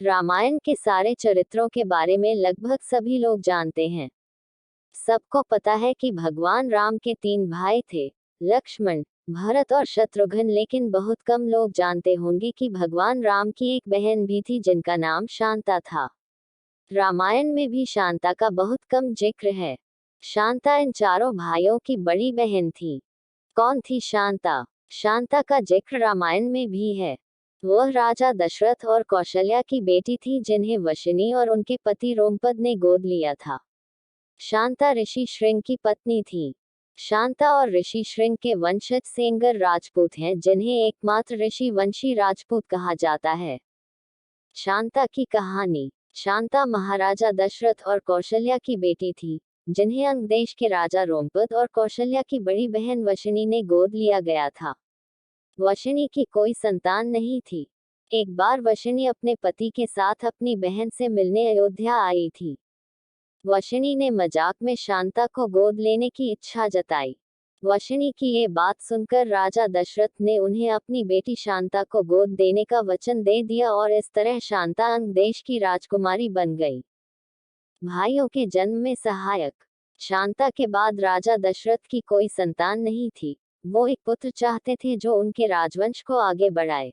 रामायण के सारे चरित्रों के बारे में लगभग सभी लोग जानते हैं। सबको पता है कि भगवान राम के 3 भाई थे, लक्ष्मण, भरत और शत्रुघ्न, लेकिन बहुत कम लोग जानते होंगे कि भगवान राम की एक बहन भी थी जिनका नाम शांता था। रामायण में भी शांता का बहुत कम जिक्र है। शांता इन चारों भाइयों की बड़ी बहन थी। कौन थी शांता? शांता का जिक्र रामायण में भी है। वह राजा दशरथ और कौशल्या की बेटी थी जिन्हें वशिनी और उनके पति रोमपद ने गोद लिया था। शांता ऋषि श्रृंग की पत्नी थी। शांता और ऋषि श्रृंग के वंशज सेंगर राजपूत हैं जिन्हें एकमात्र ऋषि वंशी राजपूत कहा जाता है। शांता की कहानी। शांता महाराजा दशरथ और कौशल्या की बेटी थी, जिन्हें अंग देश के राजा रोमपद और कौशल्या की बड़ी बहन वशिनी ने गोद लिया गया था। वशिनी की कोई संतान नहीं थी। एक बार वशिनी अपने पति के साथ अपनी बहन से मिलने अयोध्या आई थी। वशिनी ने मजाक में शांता को गोद लेने की इच्छा जताई। वशिनी की ये बात सुनकर राजा दशरथ ने उन्हें अपनी बेटी शांता को गोद देने का वचन दे दिया और इस तरह शांता अंग देश की राजकुमारी बन गई। भाइयों के जन्म में सहायक। शांता के बाद राजा दशरथ की कोई संतान नहीं थी। वो एक पुत्र चाहते थे जो उनके राजवंश को आगे बढ़ाए।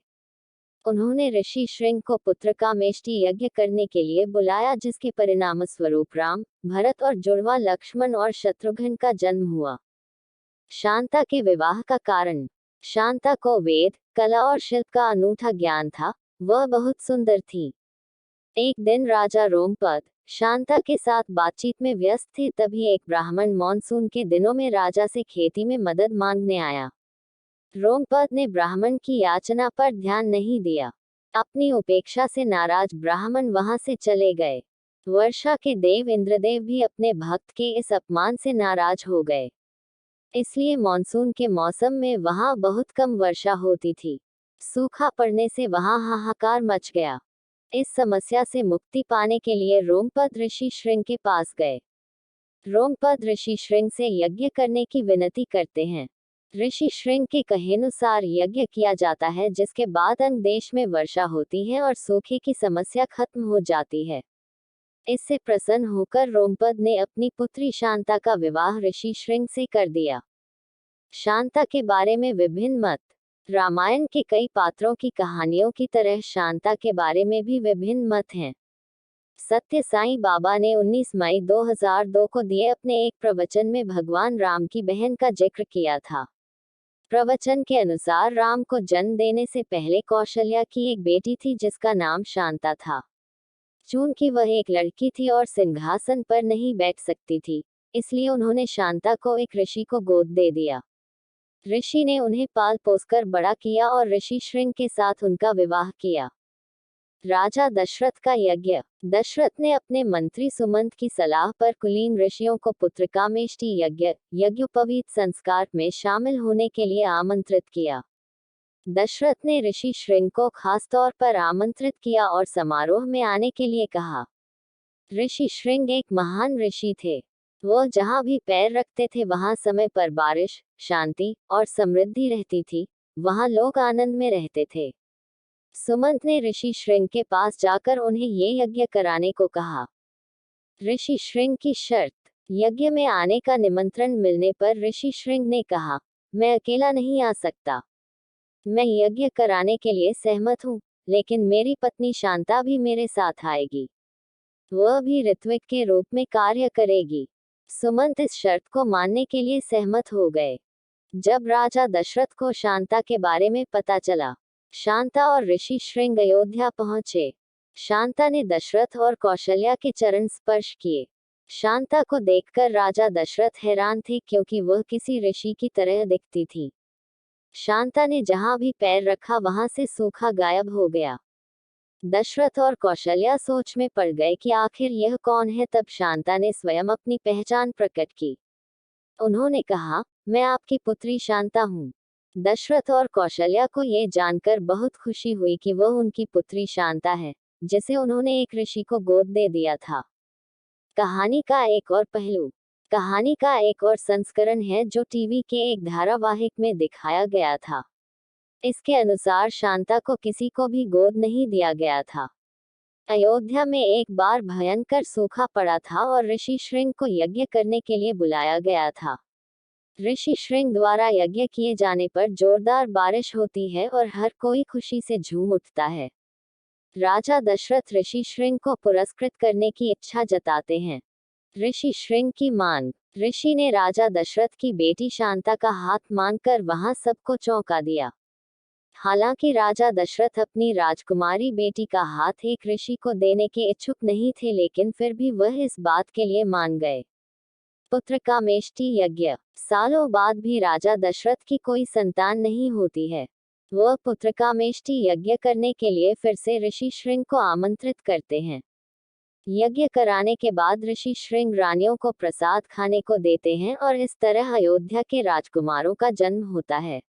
उन्होंने ऋषि श्रृंग को पुत्र का मेष्टि यज्ञ करने के लिए बुलाया, जिसके परिणामस्वरूप राम, भरत और जुड़वा लक्ष्मण और शत्रुघ्न का जन्म हुआ। शांता के विवाह का कारण। शांता को वेद, कला और शिल्प का अनूठा ज्ञान था। वह बहुत सुंदर थी। एक दिन राजा रोमपद शांता के साथ बातचीत में व्यस्त थे, तभी एक ब्राह्मण मॉनसून के दिनों में राजा से खेती में मदद मांगने आया। रोमपद ने ब्राह्मण की याचना पर ध्यान नहीं दिया। अपनी उपेक्षा से नाराज ब्राह्मण वहां से चले गए। वर्षा के देव इंद्रदेव भी अपने भक्त के इस अपमान से नाराज हो गए। इसलिए मॉनसून के मौसम में वहां बहुत कम वर्षा होती थी। सूखा पड़ने से वहां हाहाकार मच गया। इस समस्या से मुक्ति पाने के लिए रोमपद ऋषि श्रृंग के पास गए। रोमपद ऋषि श्रृंग से यज्ञ करने की विनती करते हैं। ऋषि श्रृंग के कहेनुसार यज्ञ किया जाता है, जिसके बाद अंग देश में वर्षा होती है और सूखे की समस्या खत्म हो जाती है। इससे प्रसन्न होकर रोमपद ने अपनी पुत्री शांता का विवाह ऋषि श्रृंग से कर दिया। शांता के बारे में विभिन्न मत। रामायण के कई पात्रों की कहानियों की तरह शांता के बारे में भी विभिन्न मत हैं। सत्य साईं बाबा ने 19 मई 2002 को दिए अपने एक प्रवचन में भगवान राम की बहन का जिक्र किया था। प्रवचन के अनुसार राम को जन्म देने से पहले कौशल्या की एक बेटी थी जिसका नाम शांता था। चूंकि वह एक लड़की थी और सिंहासन पर नहीं बैठ सकती थी, इसलिए उन्होंने शांता को एक ऋषि को गोद दे दिया। ऋषि ने उन्हें पाल पोसकर बड़ा किया और ऋषि श्रृंग के साथ उनका विवाह किया। राजा दशरथ का यज्ञ। दशरथ ने अपने मंत्री सुमंत की सलाह पर कुलीन ऋषियों को पुत्रकामेष्टि यज्ञ, यज्ञोपवीत संस्कार में शामिल होने के लिए आमंत्रित किया। दशरथ ने ऋषि श्रृंग को खास तौर पर आमंत्रित किया और समारोह में आने के लिए कहा। ऋषि श्रृंग एक महान ऋषि थे। वह जहां भी पैर रखते थे वहां समय पर बारिश, शांति और समृद्धि रहती थी। वहां लोग आनंद में रहते थे। सुमंत ने ऋषि श्रृंग के पास जाकर उन्हें ये यज्ञ कराने को कहा। ऋषि श्रृंग की शर्त। यज्ञ में आने का निमंत्रण मिलने पर ऋषि श्रृंग ने कहा, मैं अकेला नहीं आ सकता। मैं यज्ञ कराने के लिए सहमत हूँ, लेकिन मेरी पत्नी शांता भी मेरे साथ आएगी। वह भी ऋत्विक के रूप में कार्य करेगी। सुमंत इस शर्त को मानने के लिए सहमत हो गए। जब राजा दशरथ को शांता के बारे में पता चला, शांता और ऋषि श्रृंग अयोध्या पहुंचे। शांता ने दशरथ और कौशल्या के चरण स्पर्श किए। शांता को देखकर राजा दशरथ हैरान थे, क्योंकि वह किसी ऋषि की तरह दिखती थी। शांता ने जहां भी पैर रखा वहां से सूखा गायब हो गया। दशरथ और कौशल्या सोच में पड़ गए कि आखिर यह कौन है। तब शांता ने स्वयं अपनी पहचान प्रकट की। उन्होंने कहा, मैं आपकी पुत्री शांता हूँ। दशरथ और कौशल्या को यह जानकर बहुत खुशी हुई कि वह उनकी पुत्री शांता है, जिसे उन्होंने एक ऋषि को गोद दे दिया था। कहानी का एक और पहलू। कहानी का एक और संस्करण है जो टीवी के एक धारावाहिक में दिखाया गया था। इसके अनुसार शांता को किसी को भी गोद नहीं दिया गया था। अयोध्या में एक बार भयंकर सूखा पड़ा था और ऋषि श्रृंग को यज्ञ करने के लिए बुलाया गया था। ऋषि श्रृंग द्वारा यज्ञ किए जाने पर जोरदार बारिश होती है और हर कोई खुशी से झूम उठता है। राजा दशरथ ऋषि श्रृंग को पुरस्कृत करने की इच्छा जताते हैं। ऋषि श्रृंग की मांग। ऋषि ने राजा दशरथ की बेटी शांता का हाथ मांगकर वहां सबको चौंका दिया। हालांकि राजा दशरथ अपनी राजकुमारी बेटी का हाथ एक ऋषि को देने के इच्छुक नहीं थे, लेकिन फिर भी वह इस बात के लिए मान गए। पुत्र कामेष्टि यज्ञ। सालों बाद भी राजा दशरथ की कोई संतान नहीं होती है। वह पुत्र कामेष्टि यज्ञ करने के लिए फिर से ऋषि श्रृंग को आमंत्रित करते हैं। यज्ञ कराने के बाद ऋषि श्रृंग रानियों को प्रसाद खाने को देते हैं और इस तरह अयोध्या के राजकुमारों का जन्म होता है।